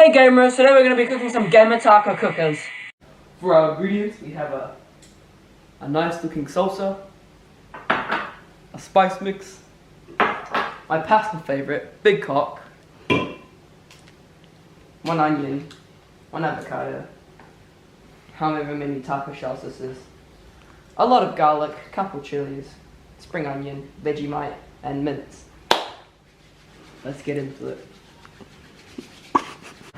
Hey gamers, today we're going to be cooking some gamer taco cookers. For our ingredients, we have a nice looking salsa, a spice mix, my pasta favorite, big cock, 1 onion, 1 avocado, however many taco shells this is, a lot of garlic, couple chilies, spring onion, Vegemite, and mince. Let's get into it.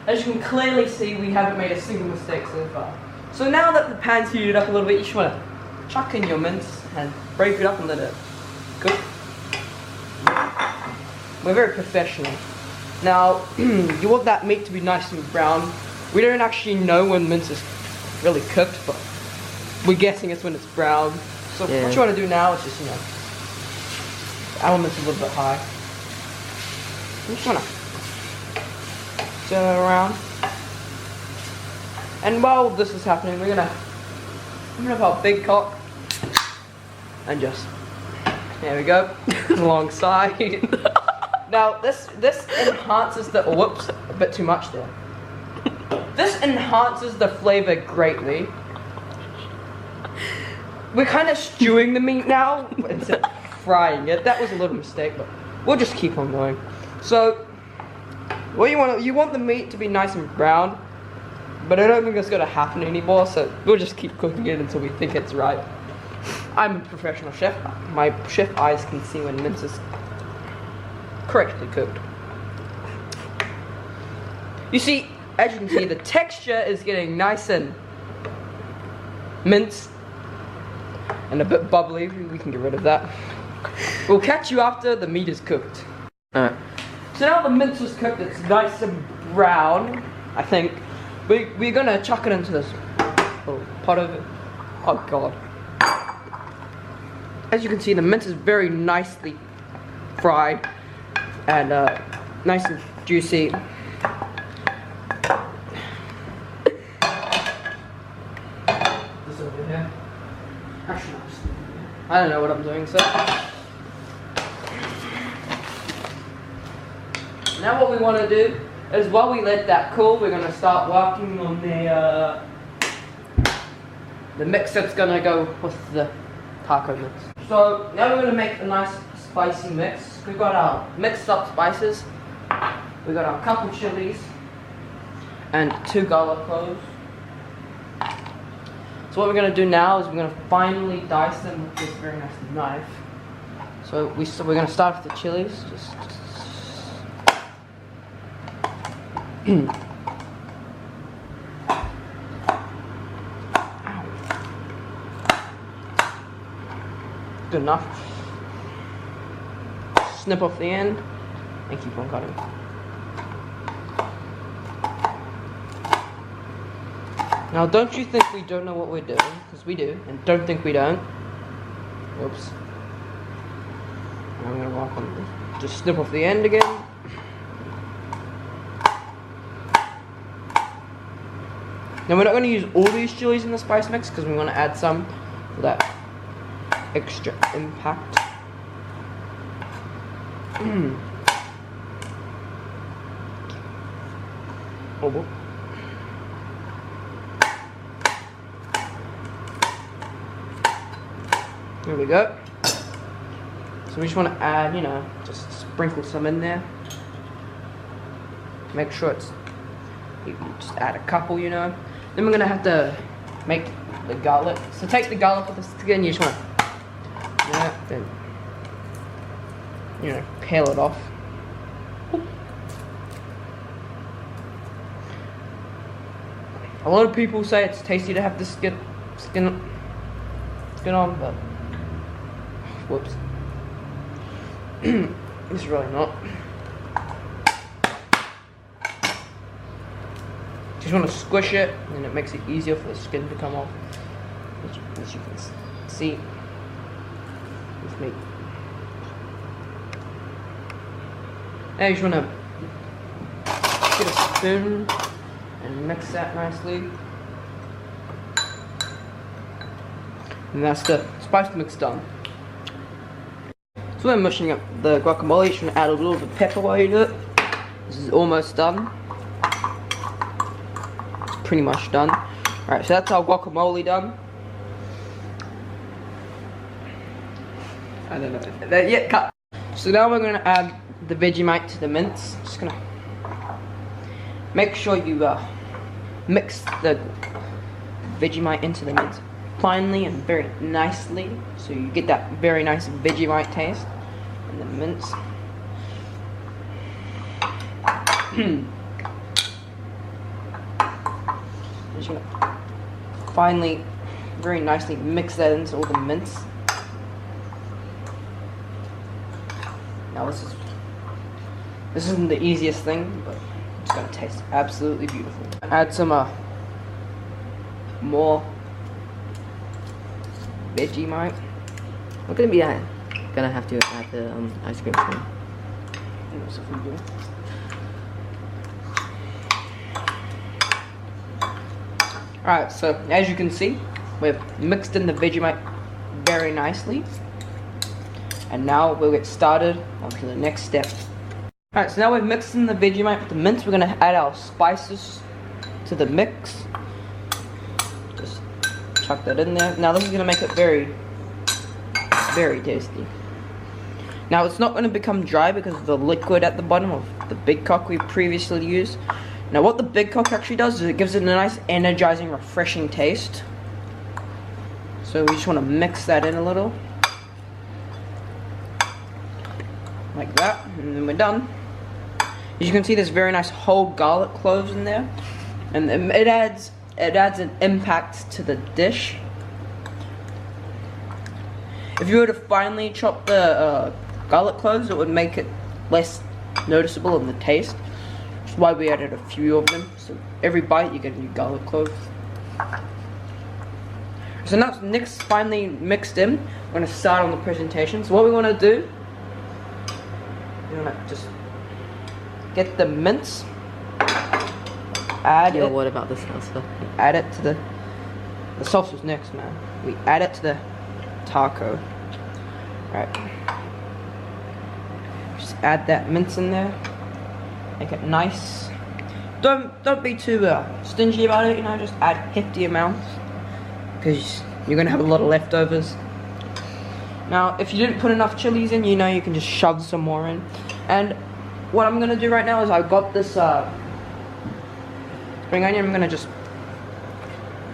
As you can clearly see, we haven't made a single mistake so far. So now that the pan's heated up a little bit, you just want to chuck in your mince and break it up and let it cook. We're very professional. Now, you want that meat to be nice and brown. We don't actually know when mince is really cooked, but we're guessing it's when it's brown. So what you want to do now is just, the element's a little bit high. You just want to turn it around. And while this is happening, we're gonna have our big cock and just, there we go, alongside. Now this enhances the, whoops, a bit too much there. This enhances the flavor greatly. We're kind of stewing the meat now instead of frying it. That was a little mistake, but we'll just keep on going. So, what you want the meat to be nice and brown, but I don't think that's gonna happen anymore, so we'll just keep cooking it until we think it's right. I'm a professional chef. My chef eyes can see when mince is correctly cooked. You see, as you can see, the texture is getting nice and minced and a bit bubbly. We can get rid of that. We'll catch you after the meat is cooked. Alright. So now the mince is cooked, it's nice and brown, I think. We're gonna chuck it into this little pot of it. Oh god. As you can see, the mince is very nicely fried and nice and juicy. This over here. Actually, I don't know what I'm doing, so. Now what we want to do is, while we let that cool, we're going to start working on the mix that's going to go with the taco mix. So now we're going to make a nice spicy mix. We've got our mixed up spices, we've got our couple chilies, and 2 garlic cloves. So what we're going to do now is we're going to finely dice them with this very nice knife. So we're going to start with the chilies. Just good enough. Snip off the end and keep on cutting. Now, don't you think we don't know what we're doing? Because we do, and don't think we don't. Oops. I'm gonna walk on this. Just snip off the end again. Now we're not going to use all these chilies in the spice mix because we want to add some for that extra impact. Oh. There we go. So we just want to add, just sprinkle some in there. Make sure it's, you can just add a couple, Then we're gonna have to make the garlic. So take the garlic with us again. You just want to, then, peel it off. A lot of people say it's tasty to have the skin on, but whoops, it's really not. Just want to squish it, and it makes it easier for the skin to come off, as you can see with me. Now you just want to get a spoon and mix that nicely, and that's the spice mix done. So we're mushing up the guacamole. You just want to add a little bit of pepper while you do it. This is almost done. pretty much done. Alright, so that's our guacamole done. I don't know. Yeah, cut. So now we're gonna add the Vegemite to the mince. Just gonna make sure you mix the Vegemite into the mince finely and very nicely, so you get that very nice Vegemite taste in the mince. Just gonna finally, very nicely mix that into all the mince. Now this isn't the easiest thing, but it's gonna taste absolutely beautiful. Add some more Vegemite. We're gonna have to add the ice cream soon. Alright, so as you can see, we've mixed in the Vegemite very nicely. And now we'll get started on to the next step. Alright, so now we've mixed in the Vegemite with the mince. We're gonna add our spices to the mix. Just chuck that in there. Now this is gonna make it very, very tasty. Now it's not gonna become dry because of the liquid at the bottom of the Big Cock we previously used. Now what the Big Cock actually does is it gives it a nice energizing, refreshing taste. So we just want to mix that in a little. Like that, and then we're done. As you can see, there's very nice whole garlic cloves in there. And it adds an impact to the dish. If you were to finely chop the garlic cloves, it would make it less noticeable in the taste. That's why we added a few of them. So every bite you get a new garlic clove. So now it's next finally mixed in. We're going to start on the presentation. So what we want to do, we're going to just get the mince. Add it. What about the salsa? Add it to the salsa's next, man. We add it to the taco. Right. Just add that mince in there. Make it nice. Don't be too stingy about it, you know, just add hefty amounts, because you're gonna have a lot of leftovers. Now, if you didn't put enough chilies in, you know, you can just shove some more in. And what I'm gonna do right now is I've got this spring onion. I'm gonna just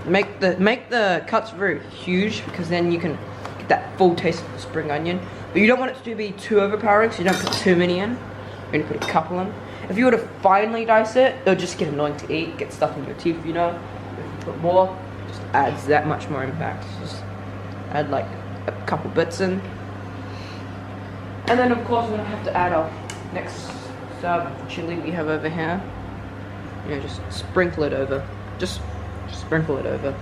make the cuts very huge, because then you can get that full taste of the spring onion. But you don't want it to be too overpowering, so you don't put too many in. You're gonna put a couple in. If you were to finely dice it, it'll just get annoying to eat, get stuff in your teeth, you know. If you put more, it just adds that much more impact. Just add like a couple bits in. And then of course we're gonna have to add our next serve of chili we have over here. You know, just sprinkle it over. Just sprinkle it over.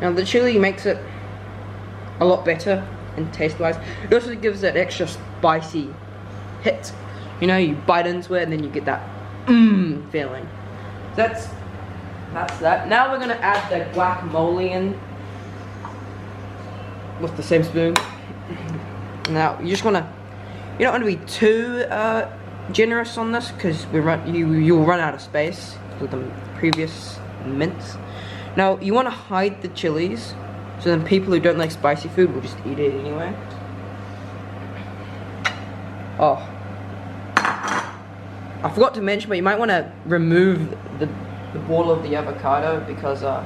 Now the chili makes it a lot better in taste wise. It also gives that extra spicy hit. You know, you bite into it and then you get that feeling. That's that. Now we're gonna add the guacamole in with the same spoon. Now you don't want to be too generous on this, because you'll run out of space with the previous mince. Now you want to hide the chilies, so then people who don't like spicy food will just eat it anyway. Oh, I forgot to mention, but you might want to remove the ball of the avocado, because you're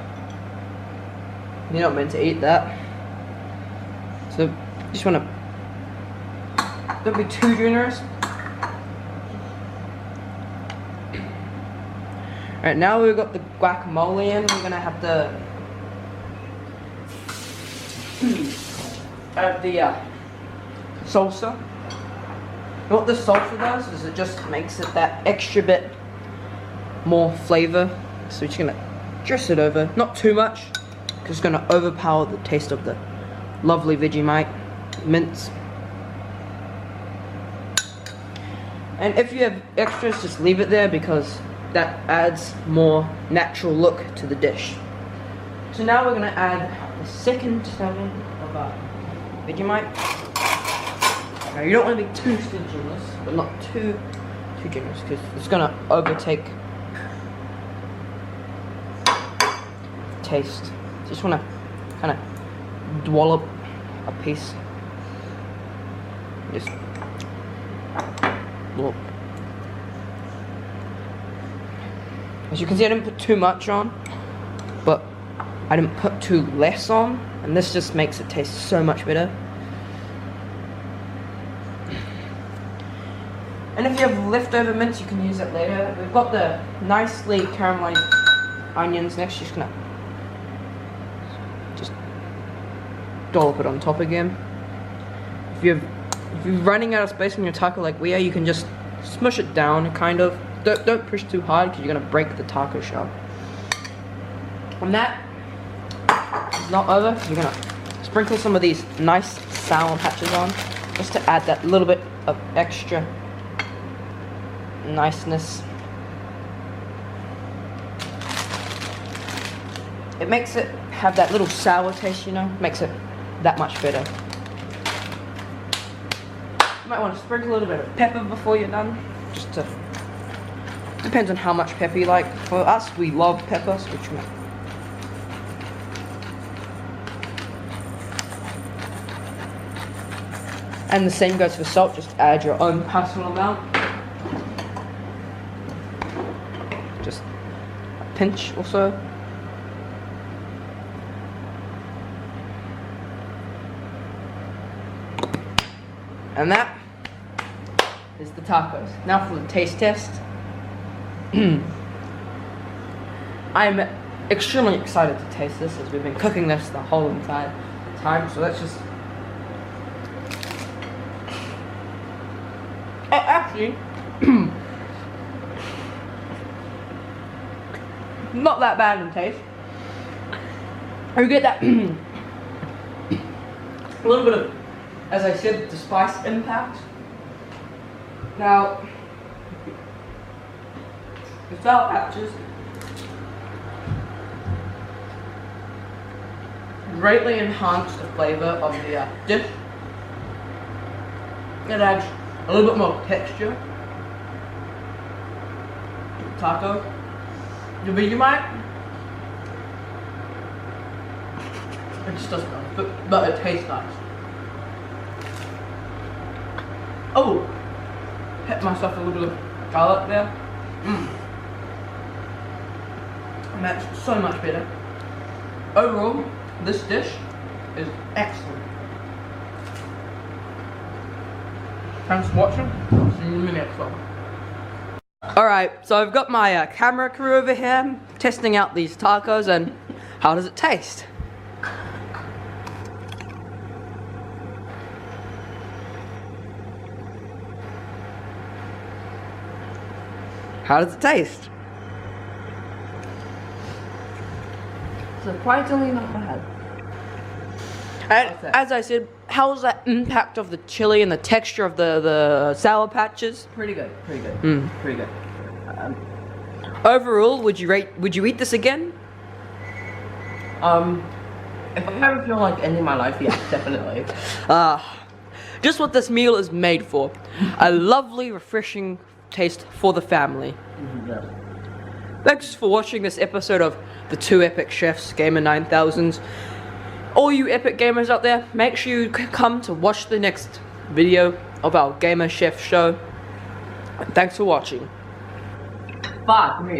not meant to eat that. So you just want to, don't be too generous. Alright, now we've got the guacamole in. We're gonna have to add the salsa. And what the salsa does is it just makes it that extra bit more flavor. So we're just gonna dress it over, not too much, because it's gonna overpower the taste of the lovely Vegemite mince. And if you have extras, just leave it there, because that adds more natural look to the dish. So now we're gonna add the second serving of Vegemite. Now you don't want to be too stingy on this, but not too generous, because it's gonna overtake taste. So you just want to kind of dollop a piece. Just look. As you can see, I didn't put too much on, but I didn't put too less on, and this just makes it taste so much better. And if you have leftover mince, you can use it later. We've got the nicely caramelized onions next. Just gonna dollop it on top again. If you're running out of space in your taco like we are, you can just smush it down, kind of. Don't push too hard because you're gonna break the taco shell. When that is not over, you're gonna sprinkle some of these nice sour patches on, just to add that little bit of extra niceness. It makes it have that little sour taste, you know, makes it that much better. You might want to sprinkle a little bit of pepper before you're done, just to, depends on how much pepper you like. For us, we love pepper, so which might. And the same goes for salt, just add your own personal amount. Just a pinch or so. And that is the tacos. Now for the taste test. I'm extremely excited to taste this, as we've been cooking this the whole entire time. So let's just... Actually, not that bad in taste. You get that a little bit of, as I said, the spice impact. Now, the sour patches greatly enhance the flavor of the dish. It adds a little bit more texture to the taco. The Vegemite, it just doesn't, but it tastes nice. Oh, hit myself a little bit of garlic there. And that's so much better. Overall, this dish is excellent. Thanks for watching. See you in the next one. Alright, so I've got my camera crew over here testing out these tacos, and how does it taste? How does it taste? Surprisingly not bad. And as I said, how's that impact of the chili and the texture of the Sour Patches? Pretty good, pretty good, pretty good. Overall, would you eat this again? If I ever feel like ending my life, yeah, definitely. Just what this meal is made for. A lovely, refreshing taste for the family. Yeah. Thanks for watching this episode of The Two Epic Chefs Gamer 9000s. All you epic gamers out there, make sure you come to watch the next video of our Gamer Chef show. Thanks for watching. 5, 3.